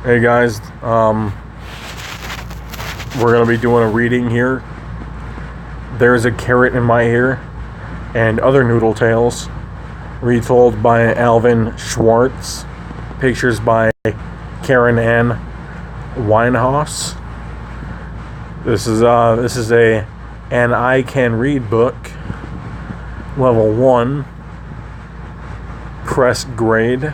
Hey guys, we're gonna be doing a reading here. There's a Carrot in My Ear and Other Noodle Tales, retold by Alvin Schwartz. Pictures by Karen Ann Winehouse. This is an I Can Read book, level 1, press grade.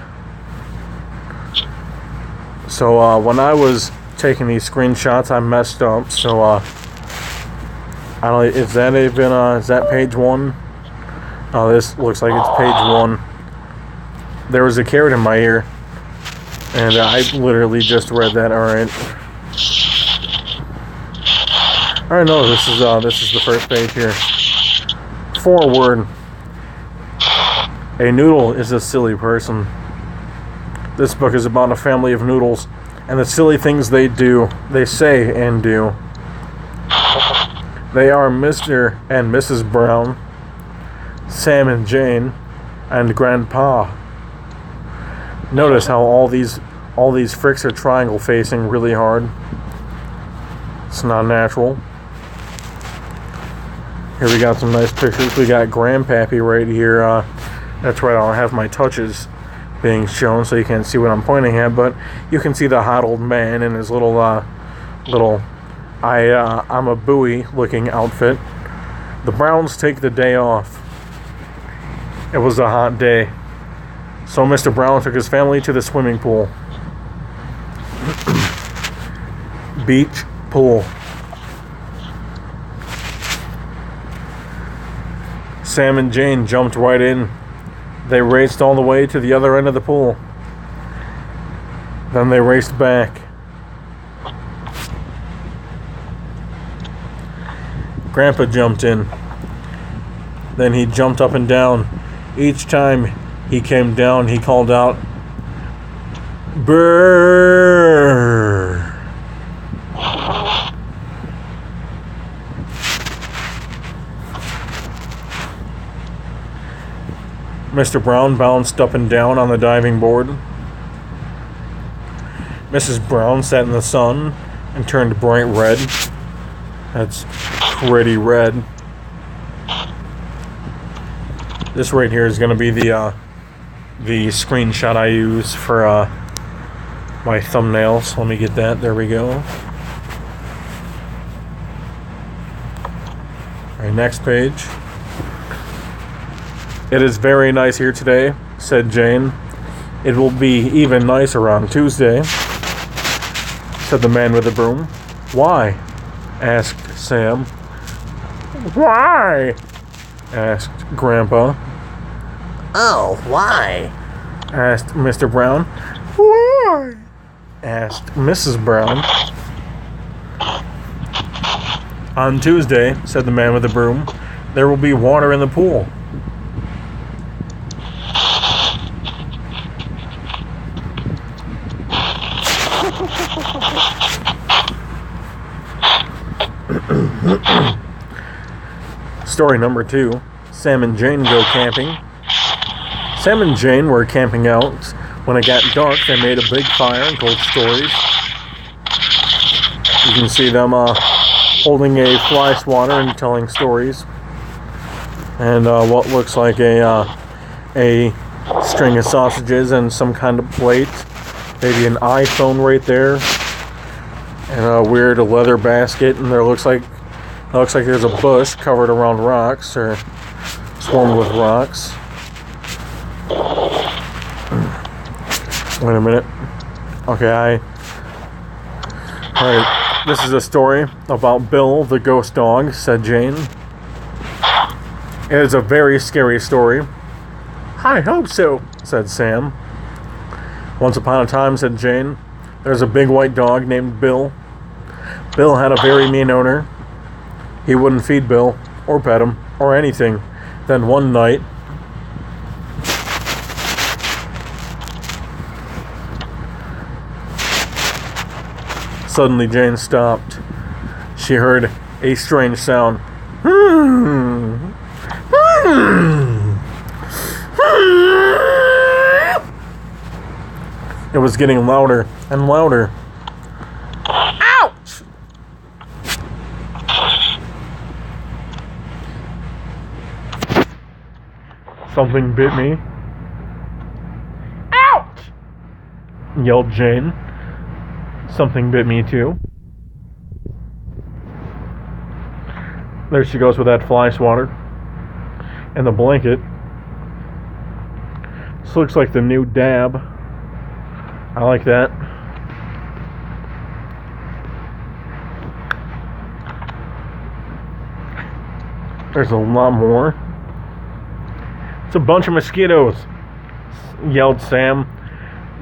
So when I was taking these screenshots, I messed up. So I don't. Is that even? Is that page 1? Oh, this looks like it's page 1. There was a carrot in my ear, and I literally just read that. All right. All right. No, this is the first page here. Foreword. A noodle is a silly person. This book is about a family of noodles and the silly things they say and do. They are Mr. and Mrs. Brown, Sam and Jane, and Grandpa. Notice how all these fricks are triangle facing really hard. It's not natural. Here we got some nice pictures. We got Grandpappy right here. That's right, I don't have my touches being shown, so you can't see what I'm pointing at, but you can see the hot old man in his little I'm a buoy looking outfit. The Browns take the day off. It was a hot day, so Mr. Brown took his family to the swimming pool. Beach pool. Sam and Jane jumped right in. They raced all the way to the other end of the pool. Then they raced back. Grandpa jumped in. Then he jumped up and down. Each time he came down, he called out, "Brrr!" Mr. Brown bounced up and down on the diving board. Mrs. Brown sat in the sun and turned bright red. That's pretty red. This right here is going to be the screenshot I use for my thumbnail. So let me get that. There we go. All right, next page. "It is very nice here today," said Jane. "It will be even nicer on Tuesday," said the man with the broom. "Why?" asked Sam. "Why?" asked Grandpa. "Oh, why?" asked Mr. Brown. "Why?" asked Mrs. Brown. "On Tuesday," said the man with the broom, "there will be water in the pool." Story number 2. Sam and Jane go camping. Sam and Jane were camping out. When it got dark, they made a big fire and told stories. You can see them holding a fly swatter and telling stories. And what looks like a string of sausages and some kind of plate. Maybe an iPhone right there. And a weird leather basket. And it looks like there's a bush covered around rocks or swarmed with rocks. Wait a minute. Okay, Alright, this is a story about Bill the ghost dog, said Jane. It is a very scary story. I hope so, said Sam. Once upon a time, said Jane, there's a big white dog named Bill. Bill had a very mean owner. He wouldn't feed Bill, or pet him, or anything. Then one night, suddenly Jane stopped. She heard a strange sound. It was getting louder and louder. Ouch! Something bit me. Ouch! Yelled Jane. Something bit me too. There she goes with that fly swatter. And the blanket. This looks like the new dab. I like that. There's a lot more. It's a bunch of mosquitoes, yelled Sam.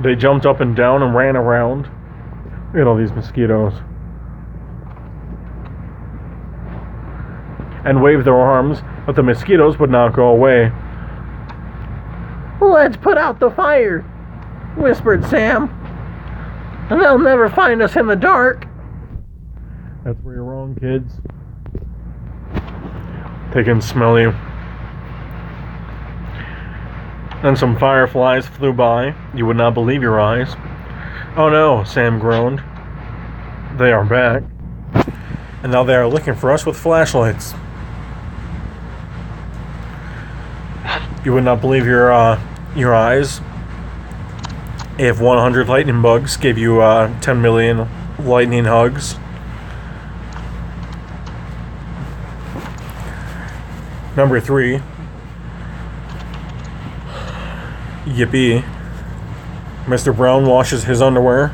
They jumped up and down and ran around. Look at all these mosquitoes. And waved their arms, but the mosquitoes would not go away. Let's put out the fire, whispered Sam. And they'll never find us in the dark. That's where you're wrong, kids. They can smell you. Then some fireflies flew by. You would not believe your eyes. Oh no, Sam groaned. They are back. And now they are looking for us with flashlights. You would not believe your eyes if 100 lightning bugs gave you 10 million lightning hugs. Number 3. Yippee. Mr. Brown washes his underwear.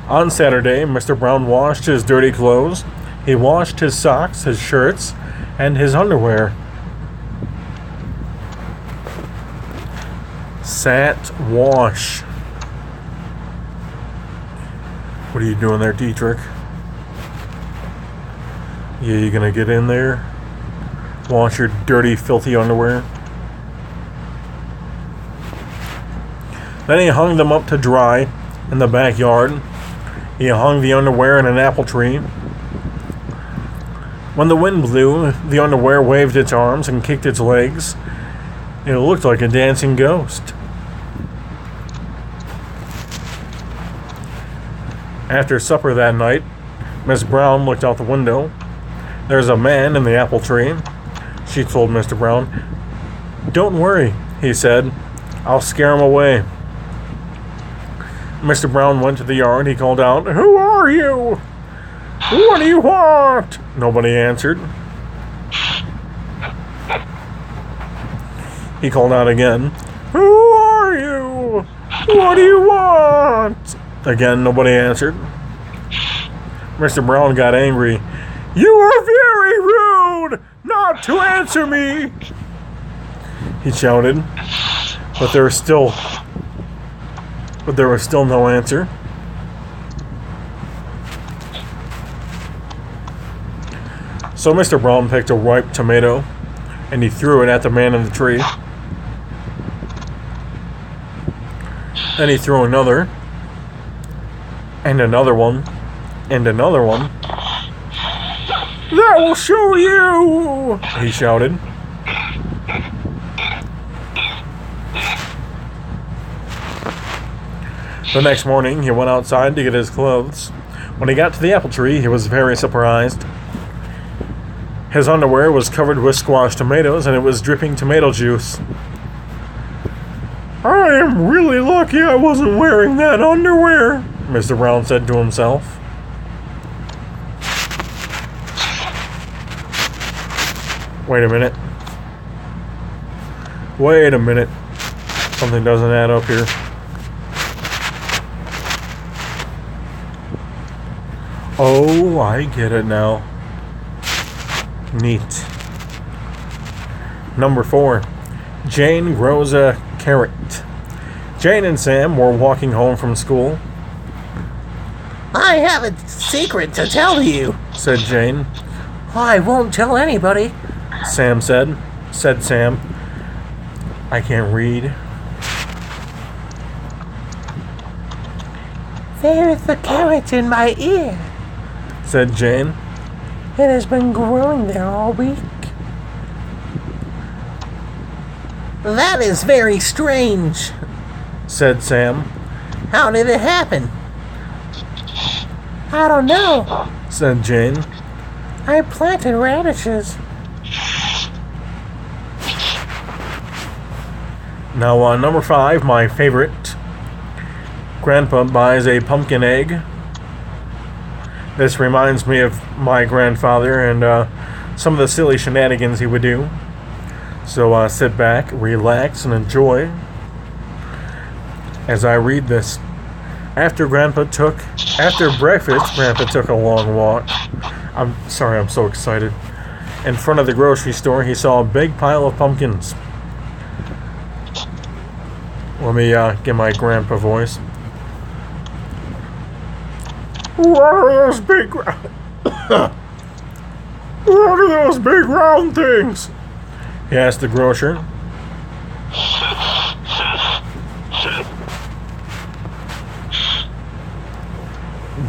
On Saturday, Mr. Brown washed his dirty clothes. He washed his socks, his shirts, and his underwear. Sat wash. What are you doing there, Dietrich? Yeah, you gonna get in there? Wash your dirty, filthy underwear? Then he hung them up to dry in the backyard. He hung the underwear in an apple tree. When the wind blew, the underwear waved its arms and kicked its legs. It looked like a dancing ghost. After supper that night, Miss Brown looked out the window. There's a man in the apple tree, she told Mr. Brown. Don't worry, he said. I'll scare him away. Mr. Brown went to the yard. He called out, Who are you? What do you want? Nobody answered. He called out again, Who are you? What do you want? Again, nobody answered. Mr. Brown got angry. You are very rude not to answer me, he shouted. But there was still no answer. So Mr. Brown picked a ripe tomato and he threw it at the man in the tree. Then he threw another, and another one, and another one. That will show you, he shouted. The next morning, he went outside to get his clothes. When he got to the apple tree, he was very surprised. His underwear was covered with squashed tomatoes, and it was dripping tomato juice. I am really lucky I wasn't wearing that underwear, Mr. Brown said to himself. Wait a minute. Wait a minute. Something doesn't add up here. Oh, I get it now. Neat. Number 4. Jane grows a carrot. Jane and Sam were walking home from school. I have a secret to tell you, said Jane. I won't tell anybody, Sam said. Said Sam. I can't read. There's the carrot in my ear, said Jane. It has been growing there all week. That is very strange, said Sam. How did it happen? I don't know, said Jane. I planted radishes. Now on number 5, my favorite. Grandpa buys a pumpkin egg. This reminds me of my grandfather and some of the silly shenanigans he would do. So sit back, relax, and enjoy as I read this. After breakfast, Grandpa took a long walk. I'm sorry, I'm so excited. In front of the grocery store, he saw a big pile of pumpkins. Let me get my grandpa voice. What are those big round things? He asked the grocer.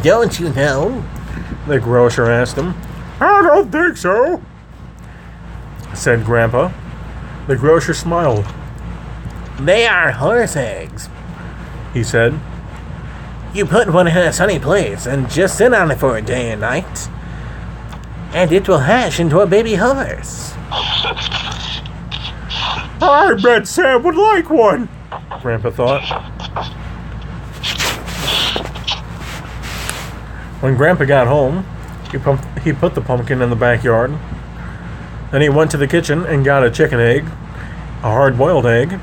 Don't you know? The grocer asked him. I don't think so, said Grandpa. The grocer smiled. They are horse eggs, he said. You put one in a sunny place and just sit on it for a day and night, and it will hatch into a baby horse. I bet Sam would like one, Grandpa thought. When Grandpa got home, he put the pumpkin in the backyard. Then he went to the kitchen and got a chicken egg, a hard-boiled egg,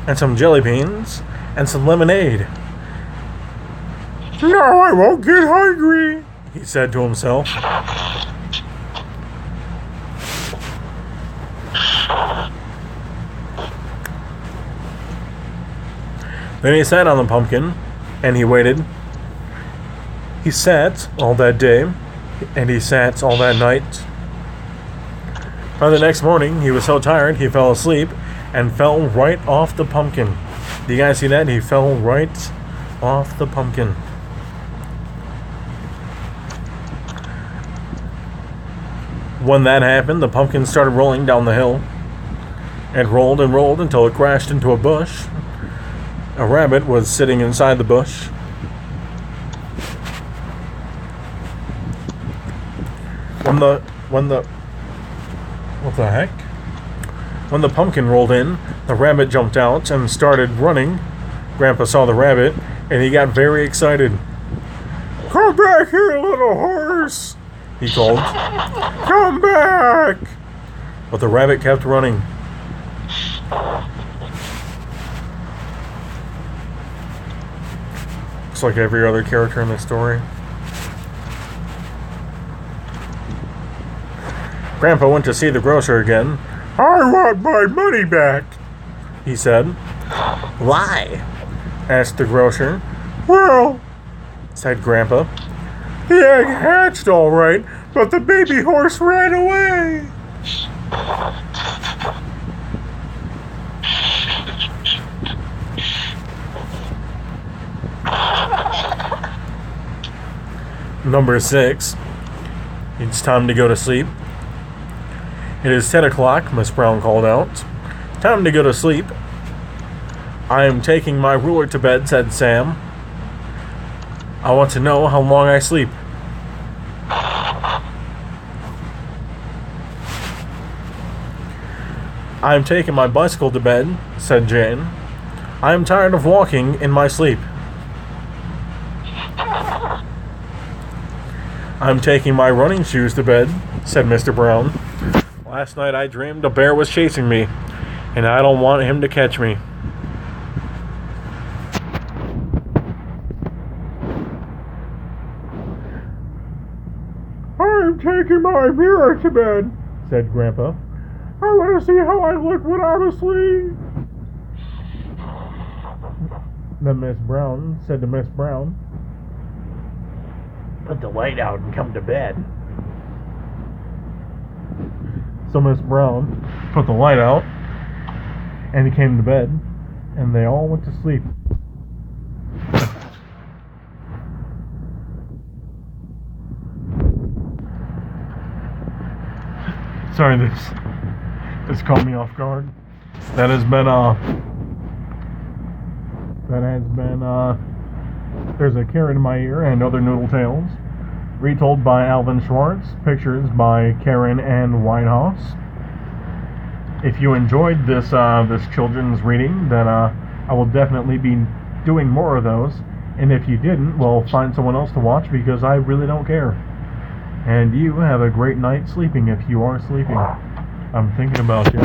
and some jelly beans, and some lemonade. Now I won't get hungry, he said to himself. Then he sat on the pumpkin, and he waited. He sat all that day, and he sat all that night. By the next morning, he was so tired he fell asleep and fell right off the pumpkin. Do you guys see that? He fell right off the pumpkin. When that happened, the pumpkin started rolling down the hill. It rolled and rolled until it crashed into a bush. A rabbit was sitting inside the bush. What the heck? When the pumpkin rolled in, the rabbit jumped out and started running. Grandpa saw the rabbit, and he got very excited. Come back here, little horse, he called. Come back! But the rabbit kept running. Looks like every other character in the story. Grandpa went to see the grocer again. I want my money back, he said. Why? Asked the grocer. Well, said Grandpa, the egg hatched all right, but the baby horse ran away. Number 6. It's time to go to sleep. It is 10 o'clock, Miss Brown called out. Time to go to sleep. I am taking my ruler to bed, said Sam. I want to know how long I sleep. I am taking my bicycle to bed, said Jane. I am tired of walking in my sleep. I'm taking my running shoes to bed, said Mr. Brown. Last night I dreamed a bear was chasing me, and I don't want him to catch me. I'm taking my mirror to bed, said Grandpa. I want to see how I look when I'm asleep. Then Miss Brown said to Miss Brown, put the light out and come to bed. So Miss Brown put the light out, and he came to bed, and they all went to sleep. Sorry, this caught me off guard. That has been There's a Karen in My Ear and Other Noodle Tales, retold by Alvin Schwartz, pictures by Karen Ann Winehouse. If you enjoyed this children's reading, then I will definitely be doing more of those. And if you didn't, well, find someone else to watch, because I really don't care. And you have a great night sleeping if you are sleeping. I'm thinking about you.